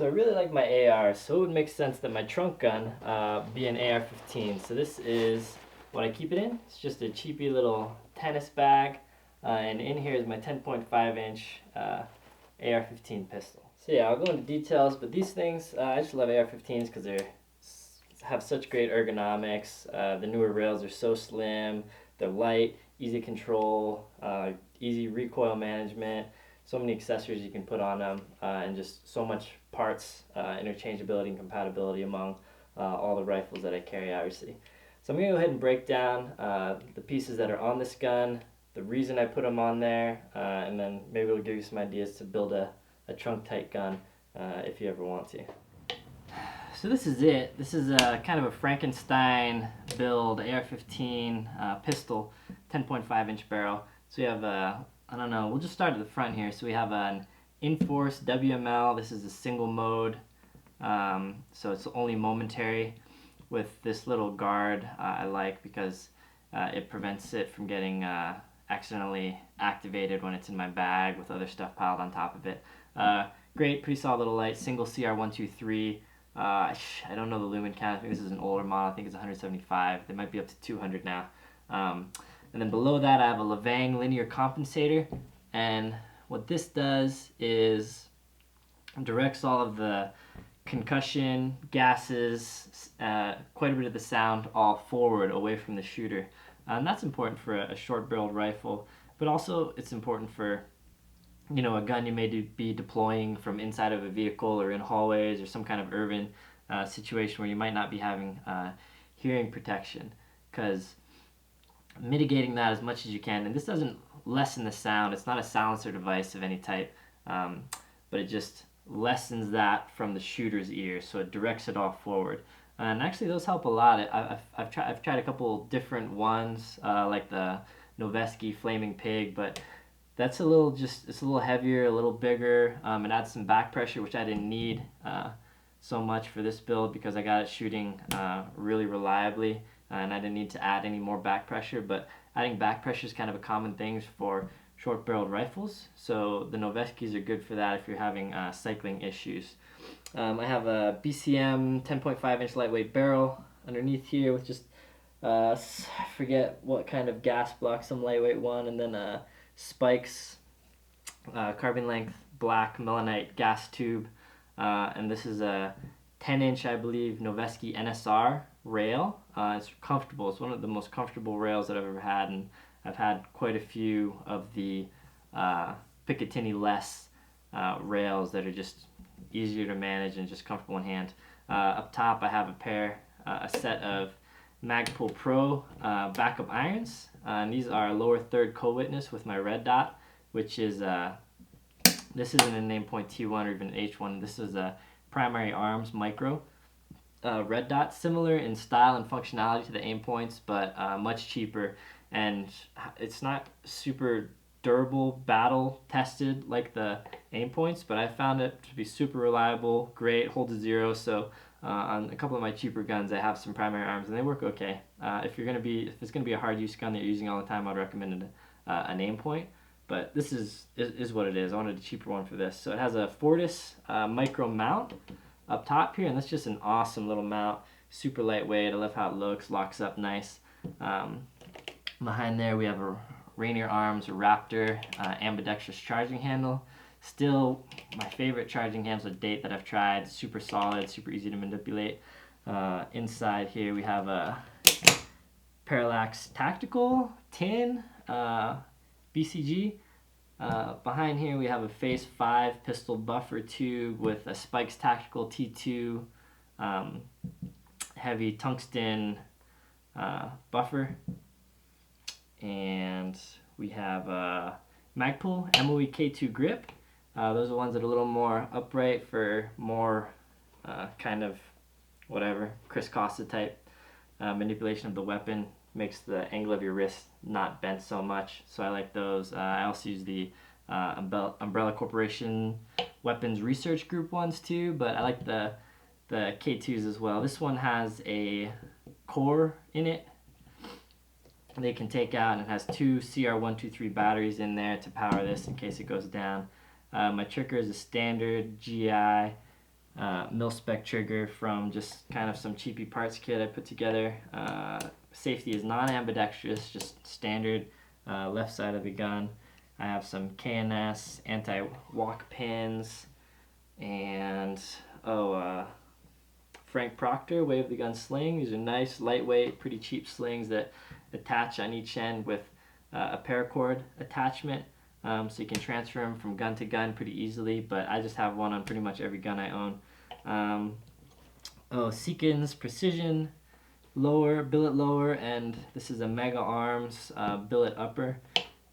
So I really like my AR, so it would make sense that my trunk gun be an AR15. So this is what I keep it in. It's just a cheapy little tennis bag, and in here is my 10.5 inch AR15 pistol. So yeah, I'll go into details, but these things, I just love AR15s because they have such great ergonomics. The newer rails are so slim, they're light, easy control, easy recoil management, so many accessories you can put on them, and just so much parts, interchangeability and compatibility among all the rifles that I carry, obviously. So I'm going to go ahead and break down the pieces that are on this gun, the reason I put them on there, and then maybe it'll give you some ideas to build a trunk tight gun if you ever want to. So this is it. This is kind of a Frankenstein build AR-15 pistol, 10.5 inch barrel. So we have I don't know, we'll just start at the front here. So we have an Inforce WML. This is a single mode, so it's only momentary, with this little guard I like because it prevents it from getting accidentally activated when it's in my bag with other stuff piled on top of it. Great, pretty solid little light, single CR123. I don't know the lumen count. I think this is an older model. I think it's 175. They might be up to 200 now. And then below that I have a Levang linear compensator, and what this does is directs all of the concussion, gases, quite a bit of the sound all forward away from the shooter. And that's important for a short-barreled rifle, but also it's important for, you know, a gun you may be deploying from inside of a vehicle or in hallways or some kind of urban situation where you might not be having hearing protection, because mitigating that as much as you can, and this doesn't lessen the sound, it's not a silencer device of any type, but it just lessens that from the shooter's ear, so it directs it all forward. And actually those help a lot. I've tried a couple different ones, like the Noveske Flaming Pig, but that's it's a little heavier, a little bigger. It adds some back pressure, which I didn't need so much for this build because I got it shooting really reliably, and I didn't need to add any more back pressure. But adding back pressure is kind of a common thing for short-barreled rifles, so the Noveskes are good for that if you're having cycling issues. I have a BCM 10.5 inch lightweight barrel underneath here with just I forget what kind of gas block, some lightweight one, and then spikes, carbon length black melanite gas tube, and this is a 10 inch I believe Noveske NSR rail. It's comfortable. It's one of the most comfortable rails that I've ever had, and I've had quite a few of the Picatinny-less rails that are just easier to manage and just comfortable in hand. Up top I have a set of Magpul Pro backup irons, and these are lower third co-witness with my red dot, which is this isn't a namepoint T1 or even an H1. This is a Primary Arms Micro red dot, similar in style and functionality to the aim points, but much cheaper, and it's not super durable, battle tested like the aim points, but I found it to be super reliable, great, hold to zero. So on a couple of my cheaper guns I have some Primary Arms and they work okay. If it's gonna be a hard use gun that you're using all the time, I'd recommend an aim point, but this is what it is. I wanted a cheaper one for this. So it has a Fortis micro mount up top here, and that's just an awesome little mount, super lightweight. I love how it locks up nice. Behind there we have a Rainier Arms Raptor ambidextrous charging handle. Still my favorite charging handles to date that I've tried. Super solid, super easy to manipulate. Inside here we have a Parallax Tactical TiN BCG. Behind here we have a Phase 5 pistol buffer tube with a Spikes Tactical T2 heavy tungsten buffer. And we have a Magpul MOE K2 Grip. Those are the ones that are a little more upright for more kind of whatever, Chris Costa type manipulation of the weapon. Makes the angle of your wrist not bent so much, so I like those. I also use the Umbrella Corporation Weapons Research Group ones too, but I like the K2s as well. This one has a core in it they can take out, and it has two CR123 batteries in there to power this in case it goes down. My trigger is a standard GI mil-spec trigger from just kind of some cheapy parts kit I put together. Safety is non-ambidextrous, just standard left side of the gun. I have some KNS anti-walk pins, and Frank Proctor Way of the Gun Sling. These are nice, lightweight, pretty cheap slings that attach on each end with a paracord attachment, so you can transfer them from gun to gun pretty easily, but I just have one on pretty much every gun I own. Seekins Precision billet lower, and this is a Mega Arms billet upper,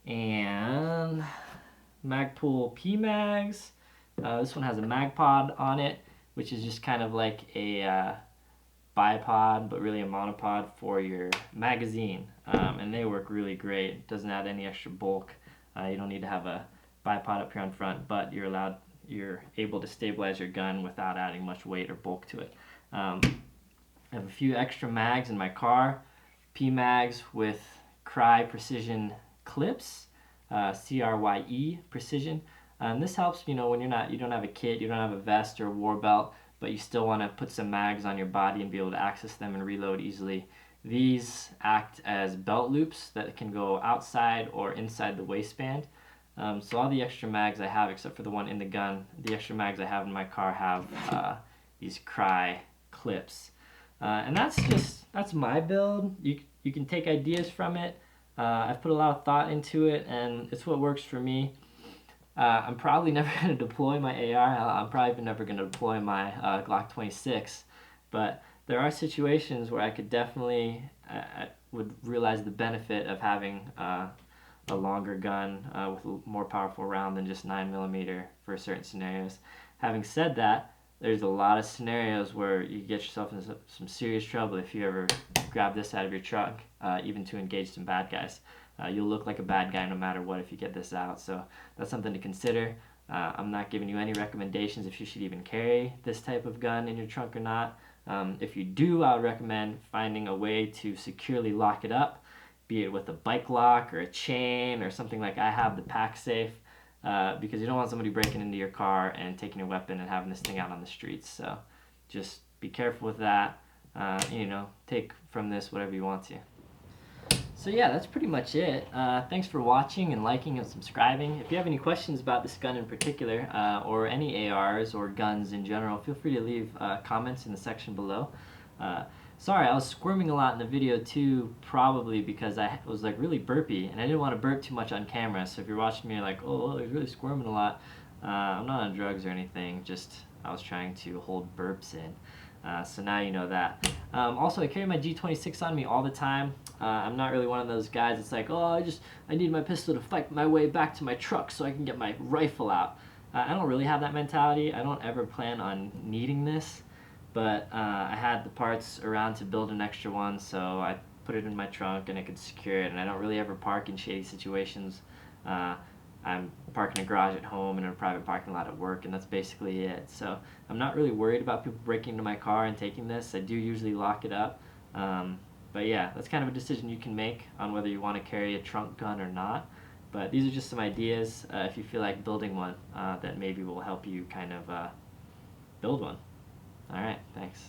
and Magpul PMags. This one has a Magpod on it, which is just kind of like a bipod, but really a monopod for your magazine, and they work really great. It doesn't add any extra bulk. You don't need to have a bipod up here on front, but you're able to stabilize your gun without adding much weight or bulk to it. I have a few extra mags in my car, P-mags with Crye Precision clips, CRYE Precision. This helps, when you don't have a kit, you don't have a vest or a war belt, but you still want to put some mags on your body and be able to access them and reload easily. These act as belt loops that can go outside or inside the waistband. So all the extra mags I have, except for the one in the gun, the extra mags I have in my car have these Crye clips. And that's my build. You can take ideas from it. I've put a lot of thought into it, and it's what works for me. I'm probably never going to deploy my AR. I'm probably never going to deploy my Glock 26, but there are situations where I could definitely would realize the benefit of having a longer gun with a more powerful round than just 9mm for certain scenarios. Having said that, there's a lot of scenarios where you get yourself in some serious trouble if you ever grab this out of your truck, even to engage some bad guys. You'll look like a bad guy no matter what if you get this out, so that's something to consider. I'm not giving you any recommendations if you should even carry this type of gun in your trunk or not. If you do, I would recommend finding a way to securely lock it up, be it with a bike lock or a chain or something like I have, the pack safe, because you don't want somebody breaking into your car and taking your weapon and having this thing out on the streets. So just be careful with that. Take from this whatever you want to. So yeah, that's pretty much it. Thanks for watching and liking and subscribing. If you have any questions about this gun in particular, or any ARs or guns in general, feel free to leave comments in the section below. Sorry, I was squirming a lot in the video too, probably because I was like really burpy, and I didn't want to burp too much on camera, so if you're watching me like, oh, he's really squirming a lot, I'm not on drugs or anything, just I was trying to hold burps in. So now you know that. Also, I carry my G26 on me all the time. I'm not really one of those guys that's like, oh, I need my pistol to fight my way back to my truck so I can get my rifle out. I don't really have that mentality. I don't ever plan on needing this, but I had the parts around to build an extra one, so I put it in my trunk and I could secure it, and I don't really ever park in shady situations. I'm parking a garage at home and in a private parking lot at work, and that's basically it. So I'm not really worried about people breaking into my car and taking this. I do usually lock it up. But yeah, that's kind of a decision you can make on whether you want to carry a trunk gun or not. But these are just some ideas if you feel like building one that maybe will help you kind of build one. Alright, thanks.